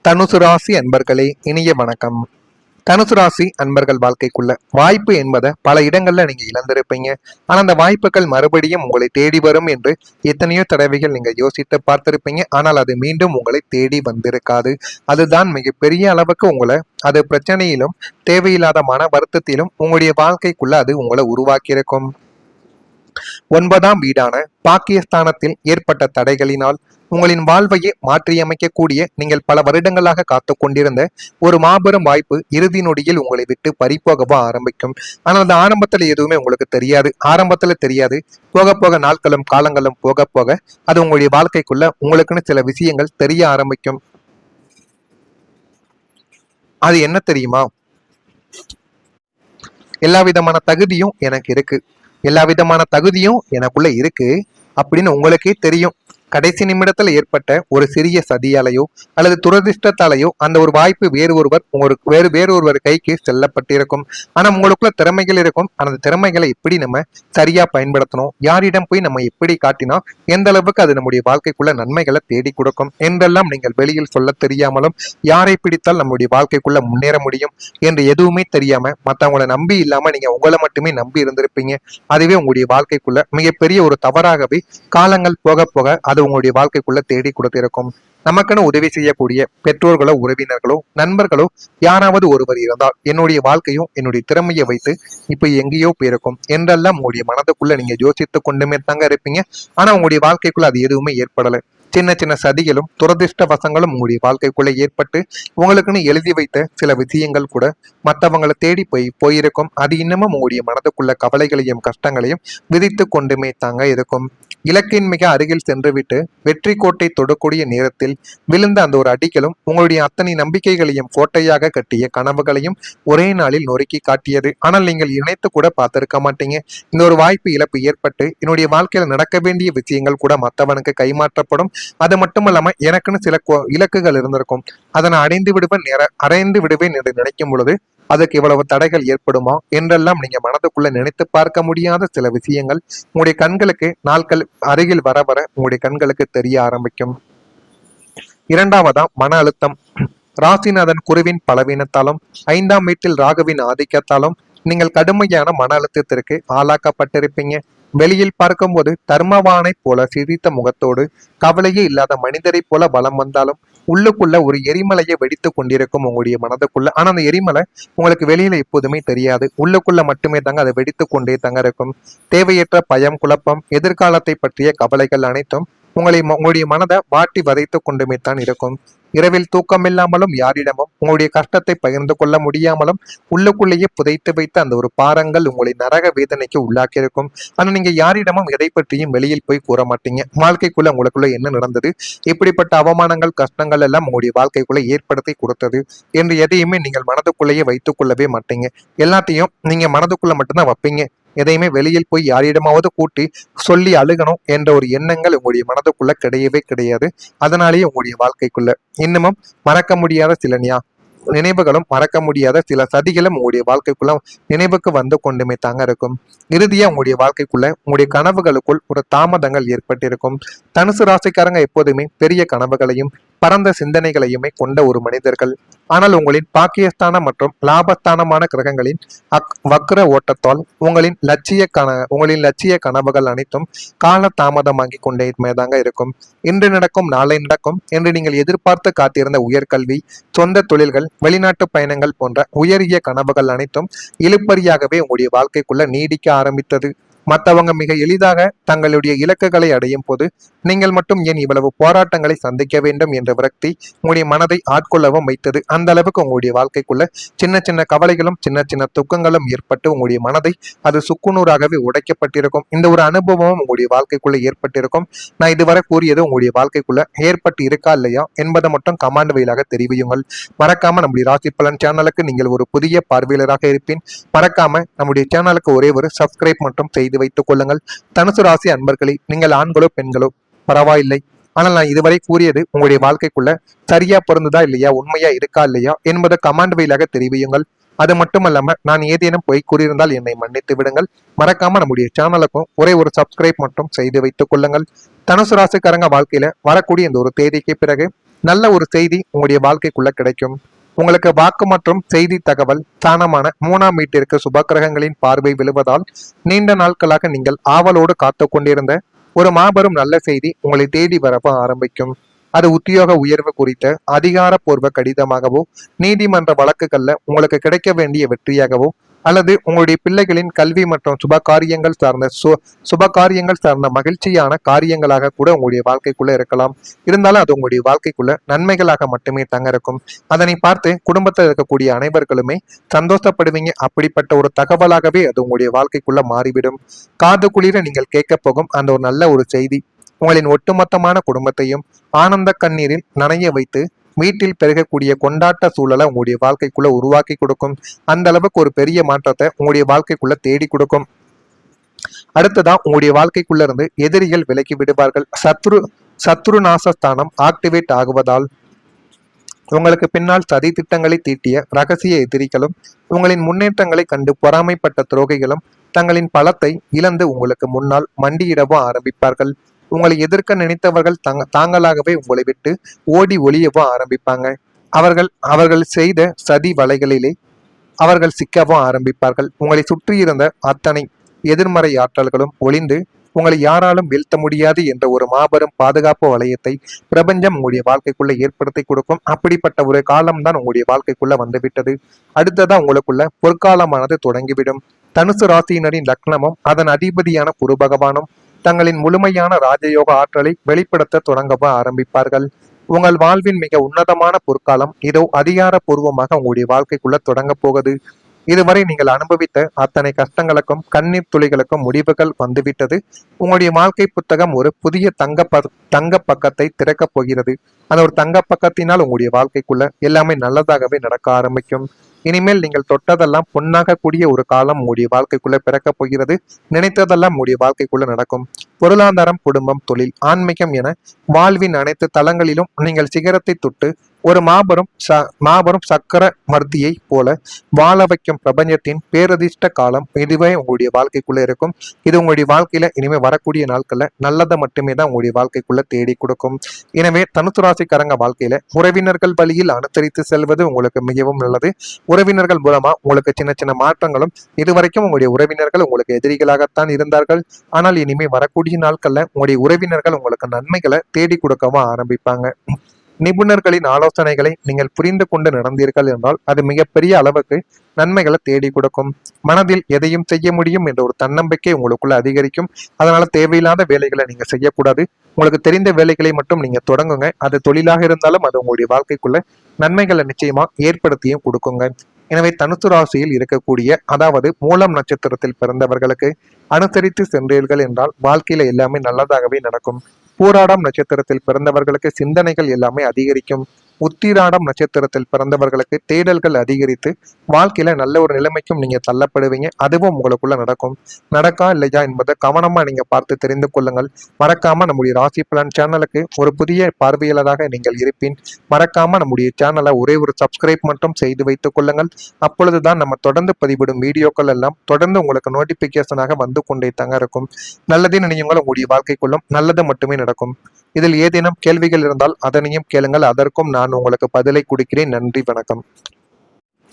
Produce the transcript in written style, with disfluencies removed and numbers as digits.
தனுசு ராசி அன்பர்களே, இனிய வணக்கம். தனுசு ராசி அன்பர்கள் வாழ்க்கைக்குள்ள வாய்ப்பு என்பதை பல இடங்கள்ல நீங்க இழந்திருப்பீங்க. ஆனா அந்த வாய்ப்புகள் மறுபடியும் உங்களை தேடி வரும் என்று எத்தனையோ தடவைகள் நீங்க யோசித்து பார்த்திருப்பீங்க. ஆனால் அது மீண்டும் உங்களை தேடி வந்திருக்காது. அதுதான் மிகப்பெரிய அளவுக்கு உங்களை அது பிரச்சனையிலும் தேவையில்லாத மன வருத்தத்திலும் உங்களுடைய வாழ்க்கைக்குள்ள அது உங்களை உருவாக்கியிருக்கும். 9ஆம் வீடான பாக்கியஸ்தானத்தில் ஏற்பட்ட தடைகளினால் உங்களின் வாழ்வையே மாற்றியமைக்கக்கூடிய நீங்கள் பல வருடங்களாக காத்து கொண்டிருந்த ஒரு மாபெரும் வாய்ப்பு இறுதி நொடியில் உங்களை விட்டு பறிப்போகவோ ஆரம்பிக்கும். ஆனால் அந்த ஆரம்பத்துல எதுவுமே உங்களுக்கு தெரியாது. ஆரம்பத்துல தெரியாது. போக போக நாட்களும் காலங்களும் போக போக அது உங்களுடைய வாழ்க்கைக்குள்ள உங்களுக்குன்னு சில விஷயங்கள் தெரிய ஆரம்பிக்கும். அது என்ன தெரியுமா? எல்லா விதமான தகுதியும் எனக்கு இருக்கு, எல்லா விதமான தகுதியும் எனக்குள்ள இருக்கு அப்படின்னு உங்களுக்கே தெரியும். கடைசி நிமிடத்தில் ஏற்பட்ட ஒரு சிறிய சதியாலையோ அல்லது துரதிருஷ்டத்தாலேயோ அந்த ஒரு வாய்ப்பு வேறொருவர் கைக்கு செல்லப்பட்டிருக்கும். ஆனா உங்களுக்குள்ள திறமைகள் இருக்கும். அந்த திறமைகளை எப்படி நம்ம சரியா பயன்படுத்தணும், யாரிடம் போய் நம்ம எப்படி காட்டினா எந்த அளவுக்கு அது நம்முடைய வாழ்க்கைக்குள்ள நன்மைகளை தேடி கொடுக்கும் என்றெல்லாம் நீங்கள் வெளியில் சொல்ல தெரியாமலும், யாரை பிடித்தால் நம்முடைய வாழ்க்கைக்குள்ள முன்னேற முடியும் என்று எதுவுமே தெரியாம மற்றவங்களை நம்பி இல்லாம நீங்க உங்களை மட்டுமே நம்பி இருந்திருப்பீங்க. அதுவே உங்களுடைய வாழ்க்கைக்குள்ள மிகப்பெரிய ஒரு தவறாகவே காலங்கள் போக போக அது உங்களுடைய வாழ்க்கைக்குள்ள தேடி கொடுத்திருக்கும். நமக்குன்னு உதவி செய்யக்கூடிய பெற்றோர்களோ உறவினர்களோ நண்பர்களோ யாராவது ஒருவர் இருந்தால் என்னுடைய வாழ்க்கையும் என்னுடைய திறமையை வைத்து இப்ப எங்கேயோ போயிருக்கும் என்றெல்லாம் உங்களுடைய மனதுக்குள்ள நீங்க யோசித்து கொண்டுமே தாங்க இருப்பீங்க. ஆனா உங்களுடைய வாழ்க்கைக்குள்ள அது எதுவுமே ஏற்படலை. சின்ன சின்ன சதிகளும் துரதிருஷ்ட வசங்களும் உங்களுடைய வாழ்க்கைக்குள்ள ஏற்பட்டு உங்களுக்குன்னு எழுதி வைத்த சில விஷயங்கள் கூட மற்றவங்களை தேடி போயிருக்கும். அது இன்னமும் உங்களுடைய மனதுக்குள்ள கவலைகளையும் கஷ்டங்களையும் விதித்து கொண்டுமே தாங்க இருக்கும். இலக்கின் மிக அருகில் சென்றுவிட்டு வெற்றி கோட்டை தொடக்கூடிய நேரத்தில் விழுந்த அந்த ஒரு அடிகளும் உங்களுடைய அத்தனை நம்பிக்கைகளையும் கோட்டையாக கட்டிய கனவுகளையும் ஒரே நாளில் நொறுக்கி காட்டியது. ஆனால் நீங்கள் இணைத்து கூட பார்த்திருக்க மாட்டீங்க. இந்த ஒரு வாய்ப்பு இழப்பு ஏற்பட்டு என்னுடைய வாழ்க்கையில நடக்க வேண்டிய விஷயங்கள் கூட மற்றவனுக்கு கைமாற்றப்படும். அது மட்டும் இல்லாம எனக்குன்னு சில இலக்குகள் இருந்திருக்கும். அதை நான் அடைந்து விடுவேன் என்று நினைக்கும் பொழுது அதுக்கு இவ்வளவு தடைகள் ஏற்படுமா என்றெல்லாம் நீங்க மனதுக்குள்ள நினைத்து பார்க்க முடியாத சில விஷயங்கள் உங்களுடைய கண்களுக்கு நாட்கள் அருகில் வர வர உங்களுடைய கண்களுக்கு தெரிய ஆரம்பிக்கும். இரண்டாவதா மன அழுத்தம். ராசிநாதன் குருவின் பலவீனத்தாலும் 5ஆம் வீட்டில் ராகுவின் ஆதிக்கத்தாலும் நீங்கள் கடுமையான மன அழுத்தத்திற்கு ஆளாக்கப்பட்டிருப்பீங்க. வெளியில் பார்க்கும்போது தர்மவானை போல சிரித்த முகத்தோடு கவலையே இல்லாத மனிதரை போல பலம் வந்தாலும் உள்ளுக்குள்ள ஒரு எரிமலையை வெடித்து கொண்டிருக்கும் உங்களுடைய மனதுக்குள்ள. ஆனா அந்த எரிமலை உங்களுக்கு வெளியில எப்போதுமே தெரியாது. உள்ளுக்குள்ள மட்டுமே தாங்க அதை வெடித்து கொண்டே தங்க இருக்கும். தேவையற்ற பயம், குழப்பம், எதிர்காலத்தை பற்றிய கவலைகள் அனைத்தும் உங்களுடைய மனதை வாட்டி வதைத்து கொண்டுமே தான் இருக்கும். இரவில் தூக்கமில்லாமலும் யாரிடமும் உங்களுடைய கஷ்டத்தை பகிர்ந்து கொள்ள முடியாமலும் உள்ளுக்குள்ளேயே புதைத்து வைத்த அந்த ஒரு பாரங்கள் உங்களை நரக வேதனைக்கு உள்ளாக்கியிருக்கும். ஆனா நீங்க யாரிடமும் எதை பற்றியும் வெளியில் போய் கூற மாட்டீங்க. வாழ்க்கைக்குள்ள உங்களுக்குள்ள என்ன நடந்தது, இப்படிப்பட்ட அவமானங்கள் கஷ்டங்கள் எல்லாம் உங்களுடைய வாழ்க்கைக்குள்ள ஏற்படுத்தி கொடுத்தது என்று எதையுமே நீங்கள் மனதுக்குள்ளேயே வைத்துக் கொள்ளவே மாட்டீங்க. எல்லாத்தையும் நீங்க மனதுக்குள்ள மட்டும்தான் வைப்பீங்க. எதையுமே வெளியில் போய் யாரிடமாவது கூட்டி சொல்லி அழுகணும் என்ற ஒரு எண்ணங்கள் உங்களுடைய மனதுக்குள்ள கிடையவே கிடையாது. அதனாலேயே உங்களுடைய வாழ்க்கைக்குள்ள இன்னமும் மறக்க முடியாத சில நினைவுகளும் மறக்க முடியாத சில சதிகளும் உங்களுடைய வாழ்க்கைக்குள்ள நினைவுக்கு வந்து கொண்டுமே தாங்க இருக்கும். இறுதியா உங்களுடைய வாழ்க்கைக்குள்ள உங்களுடைய கனவுகளுக்குள் ஒரு தாமதங்கள் ஏற்பட்டிருக்கும். தனுசு ராசிக்காரங்க எப்போதுமே பெரிய கனவுகளையும் பரந்த சிந்தனைகளையுமே கொண்ட ஒரு மனிதர்கள். ஆனால் உங்களின் பாக்கியஸ்தானம் மற்றும் லாபஸ்தானமான கிரகங்களின் வக்ர ஓட்டத்தால் உங்களின் லட்சிய கனவுகள் அனைத்தும் கால தாமதமாகி கொண்டே தாங்க இருக்கும். இன்று நடக்கும், நாளை நடக்கும் என்று நீங்கள் எதிர்பார்த்து காத்திருந்த உயர்கல்வி, சொந்த தொழில்கள், வெளிநாட்டு பயணங்கள் போன்ற உயரிய கனவுகள் அனைத்தும் இழுப்பறியாகவே உங்களுடைய வாழ்க்கைக்குள்ள நீடிக்க ஆரம்பித்தது. மற்றவங்க மிக எளிதாக தங்களுடைய இலக்குகளை அடையும் போது நீங்கள் மட்டும் ஏன் இவ்வளவு போராட்டங்களை சந்திக்க வேண்டும் என்ற விரக்தி உங்களுடைய மனதை ஆட்கொள்ளவும் வைத்தது. அந்த அளவுக்கு உங்களுடைய வாழ்க்கைக்குள்ள சின்ன சின்ன கவலைகளும் சின்ன சின்ன துக்கங்களும் ஏற்பட்டு உங்களுடைய மனதை அது சுக்குநூறாகவே உடைக்கப்பட்டிருக்கும். இந்த ஒரு அனுபவம் உங்களுடைய வாழ்க்கைக்குள்ள ஏற்பட்டிருக்கும். நான் இதுவரை கூறியது உங்களுடைய வாழ்க்கைக்குள்ள ஏற்பட்டு இருக்கா இல்லையா என்பதை மட்டும் கமாண்ட் வழியாக தெரிவியுங்கள். மறக்காம நம்முடைய ராசி பலன் சேனலுக்கு நீங்கள் ஒரு புதிய பார்வையாளராக இருப்பேன். மறக்காம நம்முடைய சேனலுக்கு ஒரே ஒரு சப்ஸ்கிரைப் மட்டும் செய்து வைத்துக் கொள்ளுங்கள். தனுசு ராசி அன்பர்களே, நீங்கள் ஆண்களோ பெண்களோ பரவாயில்லை. ஆனால் நான் இதுவரை கூறியது உங்களுடைய வாழ்க்கைக்குள்ள சரியா பொருந்துதா இல்லையா, உண்மையா இருக்கா இல்லையா என்பதை கமாண்ட் வழியாக தெரிவியுங்கள். அது மட்டுமல்லாம நான் ஏதேனும் போய் கூறியிருந்தால் என்னை மன்னித்து விடுங்கள். மறக்காம நம்முடைய சேனலுக்கும் ஒரே ஒரு சப்ஸ்கிரைப் மட்டும் செய்து வைத்துக் கொள்ளுங்கள். தனுசு ராசிக்காரங்க வாழ்க்கையில வரக்கூடிய இந்த ஒரு தேதிக்கு பிறகு நல்ல ஒரு செய்தி உங்களுடைய வாழ்க்கைக்குள்ள கிடைக்கும். உங்களுக்கு வாக்கு மற்றும் செய்தி தகவல் ஸ்தானமான 3ஆம் வீட்டிற்கு சுபக்கிரகங்களின் பார்வை விழுவதால் நீண்ட நாட்களாக நீங்கள் ஆவலோடு காத்து கொண்டிருந்த ஒரு மாபெரும் நல்ல செய்தி உங்களை தேடி வரப்ப ஆரம்பிக்கும். அது உத்தியோக உயர்வு குறித்த அதிகாரப்பூர்வ கடிதமாகவோ, நீதிமன்ற வழக்குகள்ல உங்களுக்கு கிடைக்க வேண்டிய வெற்றியாகவோ, அல்லது உங்களுடைய பிள்ளைகளின் கல்வி மற்றும் சுப காரியங்கள் சார்ந்த மகிழ்ச்சியான காரியங்களாக கூட உங்களுடைய வாழ்க்கைக்குள்ள இருக்கலாம். இருந்தாலும் அது உங்களுடைய வாழ்க்கைக்குள்ள நன்மைகளாக மட்டுமே தங்க இருக்கும். அதனை பார்த்து குடும்பத்தில் இருக்கக்கூடிய அனைவர்களுமே சந்தோஷப்படுவீங்க. அப்படிப்பட்ட ஒரு தகவலாகவே அது உங்களுடைய வாழ்க்கைக்குள்ள மாறிவிடும். காது குளிர நீங்கள் கேட்க போகும் அந்த ஒரு நல்ல ஒரு செய்தி உங்களின் ஒட்டுமொத்தமான குடும்பத்தையும் ஆனந்த கண்ணீரில் நனைய வைத்து வீட்டில் பெருகக்கூடிய கொண்டாட்ட சூழலை உங்களுடைய வாழ்க்கைக்குள்ள உருவாக்கி கொடுக்கும். அந்த அளவுக்கு ஒரு பெரிய மாற்றத்தை உங்களுடைய வாழ்க்கைக்குள்ள தேடி கொடுக்கும். அடுத்ததா உங்களுடைய வாழ்க்கைக்குள்ள இருந்து எதிரிகள் விலக்கி விடுவார்கள். சத்ரு நாசஸ்தானம் ஆக்டிவேட் ஆகுவதால் உங்களுக்கு பின்னால் சதி திட்டங்களை தீட்டிய ரகசிய எதிரிகளும் உங்களின் முன்னேற்றங்களை கண்டு பொறாமைப்பட்ட துரோகிகளும் தங்களின் பலத்தை இழந்து உங்களுக்கு முன்னால் மண்டியிடவும் ஆரம்பிப்பார்கள். உங்களை எதிர்க்க நினைத்தவர்கள் தாங்களாகவே உங்களை விட்டு ஓடி ஒளியவும் ஆரம்பிப்பாங்க. அவர்கள் செய்த சதி வலைகளிலே அவர்கள் சிக்கவும் ஆரம்பிப்பார்கள். உங்களை சுற்றி இருந்த அத்தனை எதிர்மறை ஆற்றல்களும் ஒளிந்து உங்களை யாராலும் வீழ்த்த முடியாது என்ற ஒரு மாபெரும் பாதுகாப்பு வளையத்தை பிரபஞ்சம் உங்களுடைய வாழ்க்கைக்குள்ள ஏற்படுத்தி கொடுக்கும். அப்படிப்பட்ட ஒரு காலம்தான் உங்களுடைய வாழ்க்கைக்குள்ள வந்துவிட்டது. அடுத்ததா உங்களுக்குள்ள பொற்காலமானது தொடங்கிவிடும். தனுசு ராசியினரின் லக்னமும் அதன் அதிபதியான குரு பகவானும் தங்களின் முழுமையான ராஜயோக ஆற்றலை வெளிப்படுத்த தொடங்கவும் ஆரம்பிப்பார்கள். உங்கள் வாழ்வின் மிக உன்னதமான பொற்காலம் இதோ அதிகாரப்பூர்வமாக உங்களுடைய வாழ்க்கைக்குள்ள தொடங்க போகுது. இதுவரை நீங்கள் அனுபவித்த அத்தனை கஷ்டங்களுக்கும் கண்ணீர் துளிகளுக்கும் முடிவுகள் வந்துவிட்டது. உங்களுடைய வாழ்க்கை புத்தகம் ஒரு புதிய தங்க பக்கத்தை திறக்கப் போகிறது. அந்த ஒரு தங்க பக்கத்தினால் உங்களுடைய வாழ்க்கைக்குள்ள எல்லாமே நல்லதாகவே நடக்க ஆரம்பிக்கும். இனிமேல் நீங்கள் தொட்டதெல்லாம் பொன்னாக கூடிய ஒரு காலம் உங்களுடைய வாழ்க்கைக்குள்ள பிறக்கப் போகிறது. நினைத்ததெல்லாம் உங்களுடைய வாழ்க்கைக்குள்ள நடக்கும். பொருளாதாரம், குடும்பம், தொழில், ஆன்மீகம் என வாழ்வின் அனைத்து தளங்களிலும் நீங்கள் சிகரத்தை தொட்டு ஒரு மாபெரும் சக்கர மர்த்தியை போல வாழ வைக்கும் பிரபஞ்சத்தின் பேரதிர்ஷ்ட காலம் இதுவே உங்களுடைய வாழ்க்கைக்குள்ள இருக்கும். இது உங்களுடைய வாழ்க்கையில இனிமே வரக்கூடிய நாட்கள்ல நல்லதை மட்டுமே தான் உங்களுடைய வாழ்க்கைக்குள்ள தேடி கொடுக்கும். எனவே தனுசு ராசிக்காரங்க வாழ்க்கையில உறவினர்கள் வழியில் அனுசரித்து செல்வது உங்களுக்கு மிகவும் நல்லது. உறவினர்கள் மூலமா உங்களுக்கு சின்ன சின்ன மாற்றங்களும், இதுவரைக்கும் உங்களுடைய உறவினர்கள் உங்களுக்கு எதிரிகளாகத்தான் இருந்தார்கள். ஆனால் இனிமே வரக்கூடிய நாட்கள்ல உங்களுடைய உறவினர்கள் உங்களுக்கு நன்மைகளை தேடி கொடுக்கவும் ஆரம்பிப்பாங்க. நிபுணர்களின் ஆலோசனைகளை நீங்கள் புரிந்து கொண்டு நடந்தீர்கள் என்றால் அது மிகப்பெரிய அளவுக்கு நன்மைகளை தேடி கொடுக்கும். மனதில் எதையும் செய்ய முடியும் என்ற ஒரு தன்னம்பிக்கை உங்களுக்குள்ள அதிகரிக்கும். அதனால தேவையில்லாத வேலைகளை நீங்க செய்யக்கூடாது. உங்களுக்கு தெரிந்த வேலைகளை மட்டும் நீங்க தொடங்குங்க. அது தொழிலாக இருந்தாலும் அது உங்களுடைய வாழ்க்கைக்குள்ள நன்மைகளை நிச்சயமா ஏற்படுத்தியும் கொடுக்குங்க. எனவே தனுசு ராசியில் இருக்கக்கூடிய, அதாவது மூலம் நட்சத்திரத்தில் பிறந்தவர்களுக்கு அனுசரித்து சென்றீர்கள் என்றால் வாழ்க்கையில எல்லாமே நல்லதாகவே நடக்கும். பூராடம் நட்சத்திரத்தில் பிறந்தவர்களுக்கு சிந்தனைகள் எல்லாமே அதிகரிக்கும். உத்திராடம் நட்சத்திரத்தில் பிறந்தவர்களுக்கு தேடல்கள் அதிகரித்து வாழ்க்கையில நல்ல ஒரு நிலைமைக்கும் நீங்க தள்ளப்படுவீங்க. அதுவும் உங்களுக்குள்ள நடக்கும். நடக்கா இல்லையா என்பதை கவனமா நீங்க பார்த்து தெரிந்து கொள்ளுங்கள். மறக்காம நம்முடைய ராசி பலன் சேனலுக்கு ஒரு புதிய பார்வையாளராக நீங்கள் இருப்பீன். மறக்காம நம்முடைய சேனலை ஒரே ஒரு சப்ஸ்கிரைப் மட்டும் செய்து வைத்துக் கொள்ளுங்கள். அப்பொழுதுதான் நம்ம தொடர்ந்து பதிவிடும் வீடியோக்கள் எல்லாம் தொடர்ந்து உங்களுக்கு நோட்டிபிகேஷனாக வந்து கொண்டே தங்க இருக்கும். நல்லதே நினையுங்கள், உங்களுடைய வாழ்க்கைக்குள்ளும் நல்லது மட்டுமே நடக்கும். இதில் ஏதேனும் கேள்விகள் இருந்தால் அதனையும் கேளுங்கள். அதற்கும் நான் உங்களுக்கு பதிலை கொடுக்கிறேன். நன்றி, வணக்கம்.